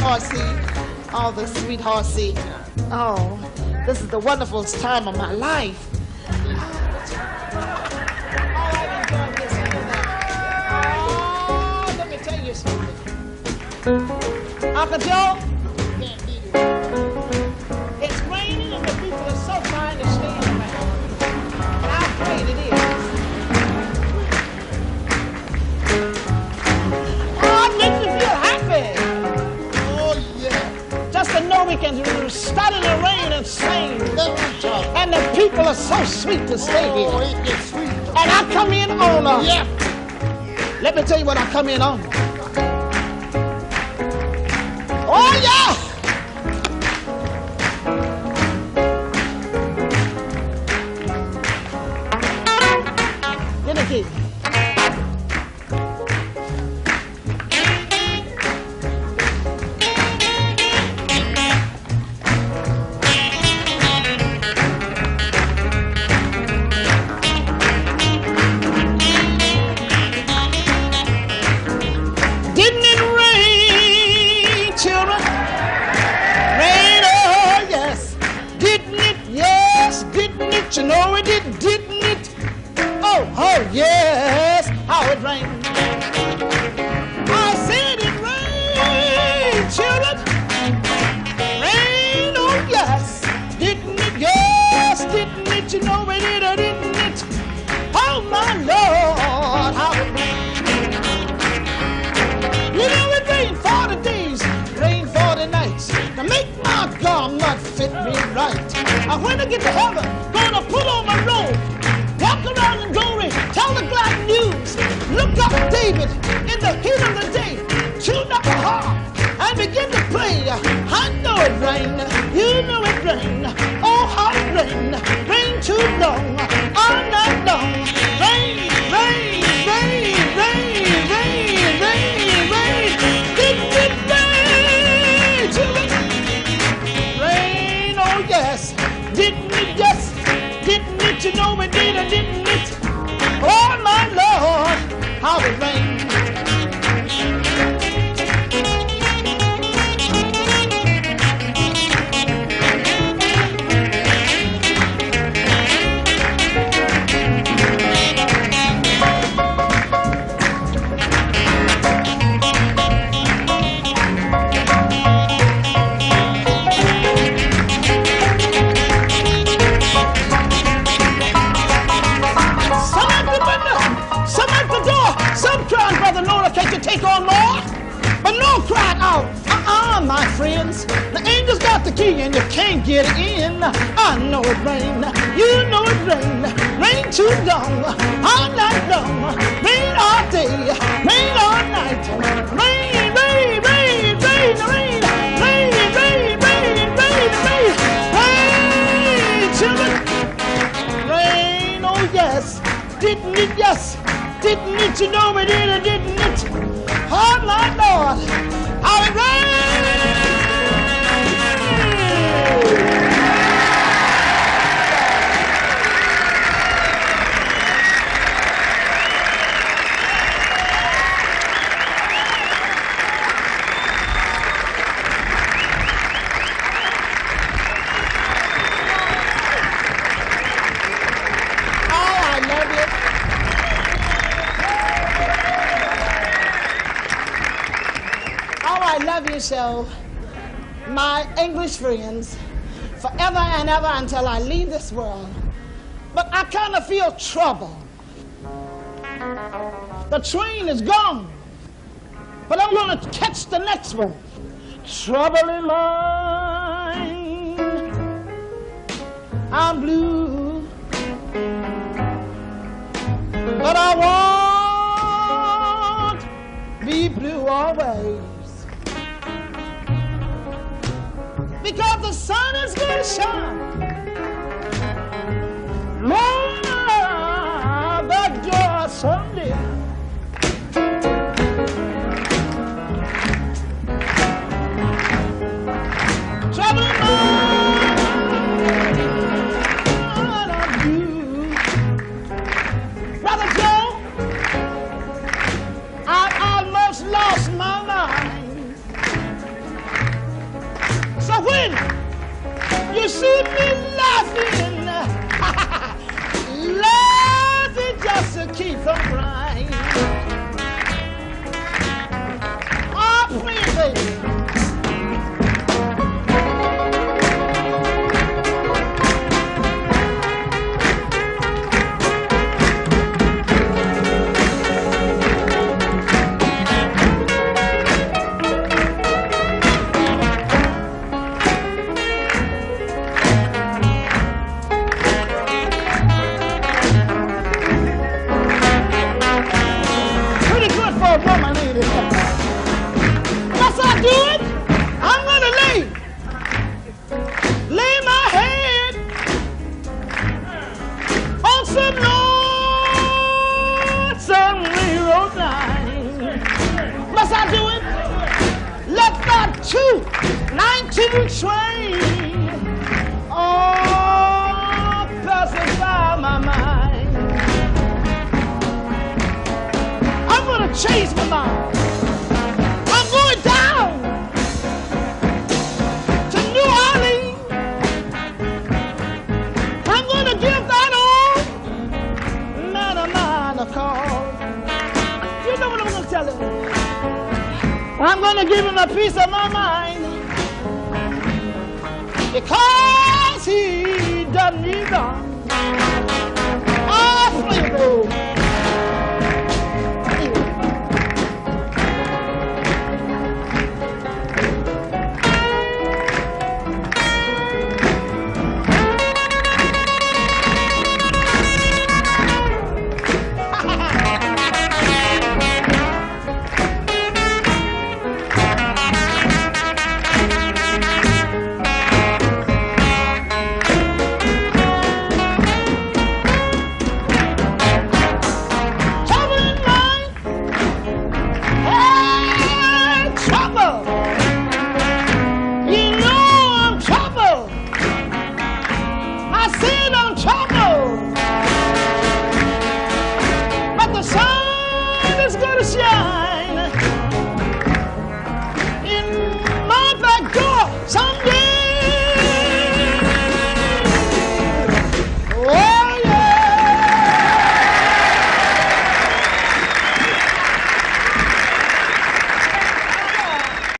horsey, all the sweet horsey. Oh, this is the wonderful time of my life. Oh, let me tell you something. Uncle Joe, it's raining and the people are so trying to stay around. And I'm afraid it is. Oh, it makes me feel happy. Oh, yeah. Just to know we can start in the rain and sing. And the people are so sweet to stay here. Oh, it gets sweet. And I come in on a... Yeah. Let me tell you what I come in on. Oh, yeah! Get it, kid. You know it did, didn't it? Oh, oh, yes, how it rained. I said it rained, children. Rain, oh, yes, didn't it? Yes, didn't it? You know it did, or didn't it? Oh, my Lord, how it rained. You know it rained 40 days, rained 40 nights to make my garment fit me right. When I get to heaven, gonna put on my robe, walk around in glory, tell the glad news. Look up David in the heat of the day, tune up a harp and begin to play. I know it rained, you know it rained. Oh, how it rained, rain too long, all night long. Rain, rain, rain, rain, rain, rain, rain. Didn't it rain, children? Rain, oh yes. Didn't it, yes, didn't it, you know it did, or didn't it? Oh, my Lord, how it rained. Take on more, but no cried out, my friends. The angel's got the key and you can't get in. I know it rain, you know it rain, rain too long, all night long, rain all day, rain all night, rain, rain, rain, rain, rain, rain, rain, rain, rain, rain, rain, children, rain, oh yes, didn't it, yes, didn't it, you know it did, or didn't it? Oh, my Lord, how it rained! Oh, I love it. I love you so, my English friends, forever and ever until I leave this world. But I kind of feel trouble. The train is gone, but I'm going to catch the next one. Trouble in mind, I'm blue, but I won't be blue always. Because the sun is going to shine. Lord, that joy someday. Traveling on you. Brother Joe, I've almost lost my mind. see me laughing, laughing just to keep from crying. Oh, please, baby. I'm going to give him a piece of my mind because he done me wrong. Oh, please,